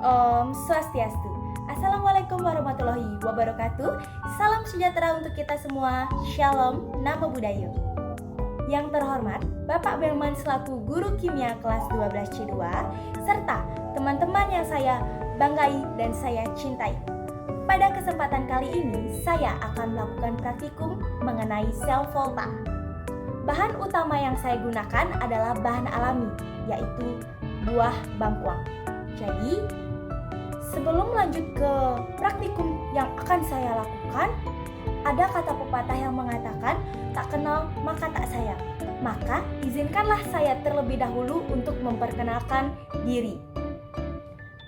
Om Swastiastu. Assalamualaikum warahmatullahi wabarakatuh. Salam sejahtera untuk kita semua. Shalom, Namo Buddhaya. Yang terhormat Bapak Belman selaku Guru Kimia kelas 12C2 serta teman-teman yang saya banggai dan saya cintai. Pada kesempatan kali ini saya akan melakukan praktikum mengenai sel volta. Bahan utama yang saya gunakan adalah bahan alami, yaitu buah bangkuang. Jadi, sebelum lanjut ke praktikum yang akan saya lakukan, ada kata pepatah yang mengatakan, tak kenal maka tak sayang. Maka, izinkanlah saya terlebih dahulu untuk memperkenalkan diri.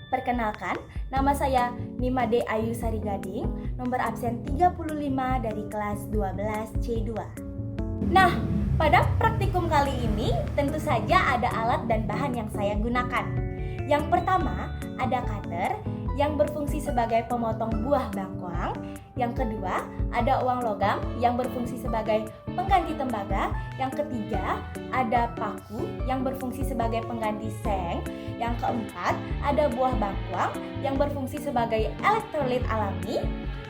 Perkenalkan, nama saya Nimade Ayu Sari Gading, nomor absen 35 dari kelas 12C2. Nah, pada praktikum kali ini tentu saja ada alat dan bahan yang saya gunakan. Yang pertama, ada cutter yang berfungsi sebagai pemotong buah bangkuang. Yang kedua, ada uang logam yang berfungsi sebagai pengganti tembaga. Yang ketiga, ada paku yang berfungsi sebagai pengganti seng. Yang keempat, ada buah bangkuang yang berfungsi sebagai elektrolit alami.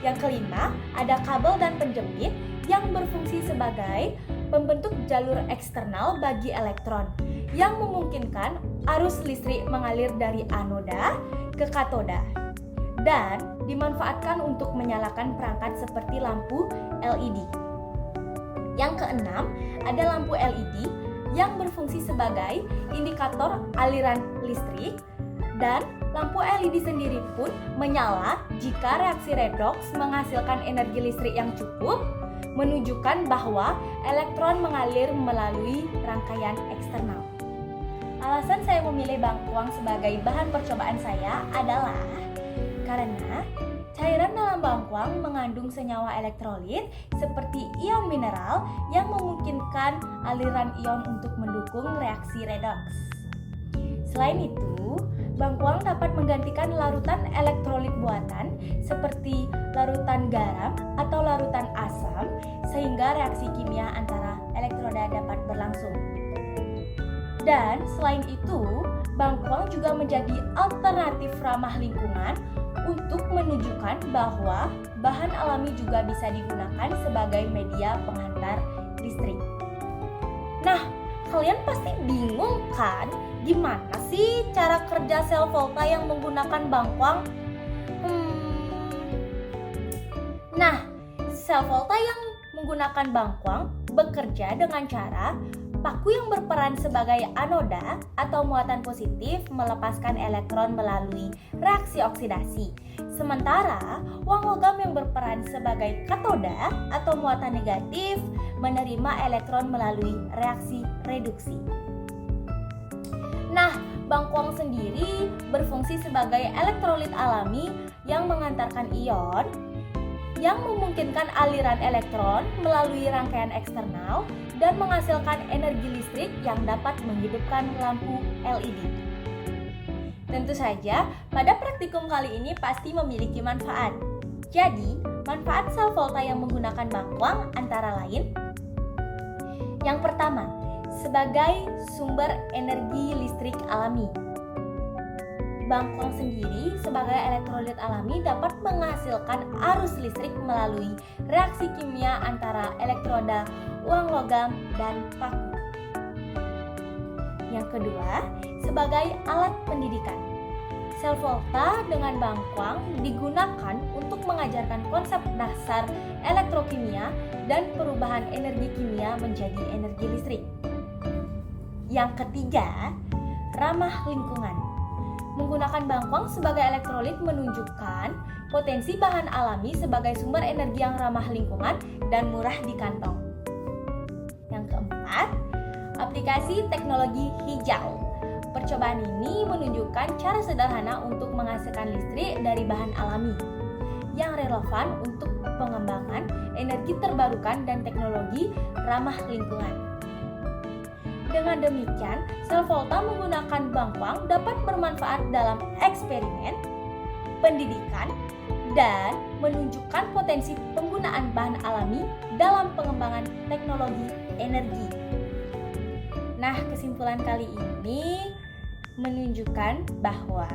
Yang kelima, ada kabel dan penjepit yang berfungsi sebagai pembentuk jalur eksternal bagi elektron yang memungkinkan arus listrik mengalir dari anoda ke katoda dan dimanfaatkan untuk menyalakan perangkat seperti lampu LED. Yang keenam, ada lampu LED yang berfungsi sebagai indikator aliran listrik, dan lampu LED sendiri pun menyala jika reaksi redoks menghasilkan energi listrik yang cukup, menunjukkan bahwa elektron mengalir melalui rangkaian eksternal. Alasan saya memilih bangkuang sebagai bahan percobaan saya adalah karena cairan dalam bangkuang mengandung senyawa elektrolit seperti ion mineral yang memungkinkan aliran ion untuk mendukung reaksi redoks. Selain itu, bangkuang dapat menggantikan larutan elektrolit buatan seperti larutan garam atau larutan asam sehingga reaksi kimia antara elektroda dapat berlangsung. Dan selain itu, bangkuang juga menjadi alternatif ramah lingkungan untuk menunjukkan bahwa bahan alami juga bisa digunakan sebagai media penghantar listrik. Nah, kalian pasti bingung kan? Gimana sih cara kerja sel volta yang menggunakan bangkuang? Nah, sel volta yang menggunakan bangkuang bekerja dengan cara paku yang berperan sebagai anoda atau muatan positif melepaskan elektron melalui reaksi oksidasi. Sementara uang logam yang berperan sebagai katoda atau muatan negatif menerima elektron melalui reaksi reduksi. Nah, bangkuang sendiri berfungsi sebagai elektrolit alami yang mengantarkan ion yang memungkinkan aliran elektron melalui rangkaian eksternal dan menghasilkan energi listrik yang dapat menghidupkan lampu LED. Tentu saja, pada praktikum kali ini pasti memiliki manfaat. Jadi, manfaat sel volta yang menggunakan bangkuang antara lain: yang pertama, sebagai sumber energi listrik alami. Bangkuang sendiri sebagai elektrolit alami dapat menghasilkan arus listrik melalui reaksi kimia antara elektroda, uang logam, dan paku. Yang kedua, sebagai alat pendidikan. Sel volta dengan bangkuang digunakan untuk mengajarkan konsep dasar elektrokimia dan perubahan energi kimia menjadi energi listrik. Yang ketiga, ramah lingkungan. Menggunakan bangkuang sebagai elektrolit menunjukkan potensi bahan alami sebagai sumber energi yang ramah lingkungan dan murah di kantong. Yang keempat, aplikasi teknologi hijau. Percobaan ini menunjukkan cara sederhana untuk menghasilkan listrik dari bahan alami yang relevan untuk pengembangan energi terbarukan dan teknologi ramah lingkungan. Dengan demikian, sel volta menggunakan bangkuang dapat bermanfaat dalam eksperimen, pendidikan, dan menunjukkan potensi penggunaan bahan alami dalam pengembangan teknologi energi. Nah, kesimpulan kali ini menunjukkan bahwa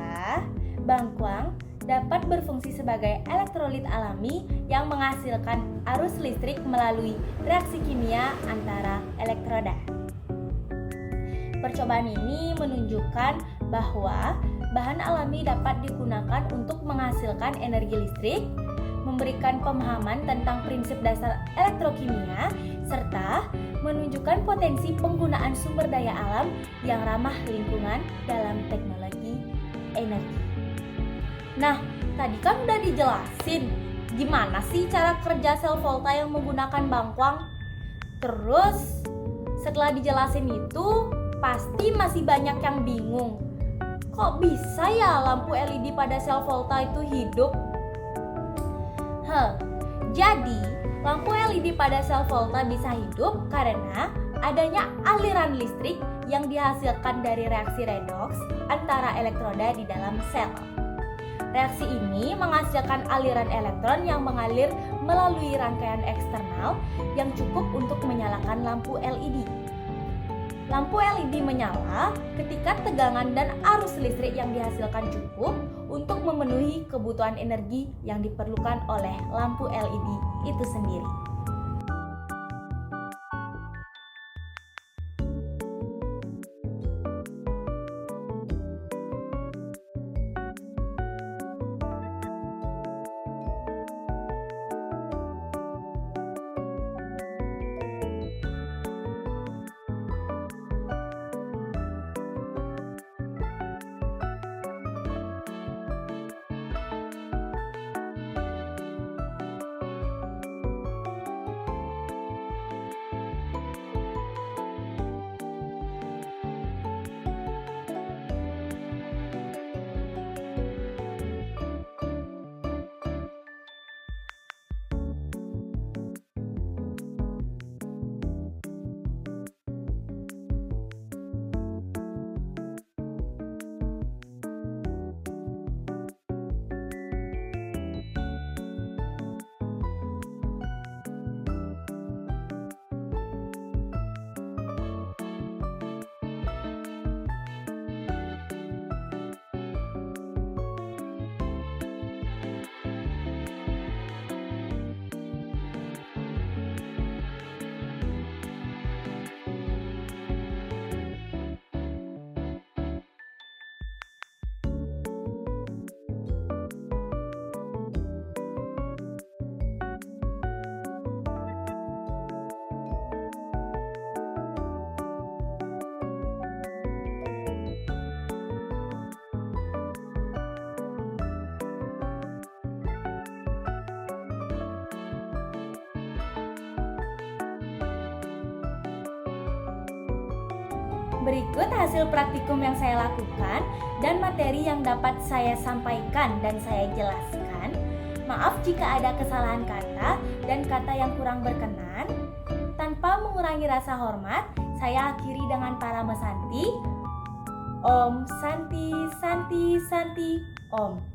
Bangkuang dapat berfungsi sebagai elektrolit alami yang menghasilkan arus listrik melalui reaksi kimia antara elektroda. Percobaan ini menunjukkan bahwa bahan alami dapat digunakan untuk menghasilkan energi listrik, memberikan pemahaman tentang prinsip dasar elektrokimia, serta menunjukkan potensi penggunaan sumber daya alam yang ramah lingkungan dalam teknologi energi. Nah, tadi kan udah dijelasin gimana sih cara kerja sel volta yang menggunakan bangkuang. Terus setelah dijelasin itu pasti masih banyak yang bingung. Kok bisa ya lampu LED pada sel volta itu hidup? Jadi lampu LED pada sel volta bisa hidup karena adanya aliran listrik yang dihasilkan dari reaksi redoks antara elektroda di dalam sel. Reaksi ini menghasilkan aliran elektron yang mengalir melalui rangkaian eksternal yang cukup untuk menyalakan lampu LED. Lampu LED menyala ketika tegangan dan arus listrik yang dihasilkan cukup untuk memenuhi kebutuhan energi yang diperlukan oleh lampu LED itu sendiri. Berikut hasil praktikum yang saya lakukan dan materi yang dapat saya sampaikan dan saya jelaskan. Maaf jika ada kesalahan kata dan kata yang kurang berkenan. Tanpa mengurangi rasa hormat, saya akhiri dengan para mesanti. Om Santi Santi Santi Om.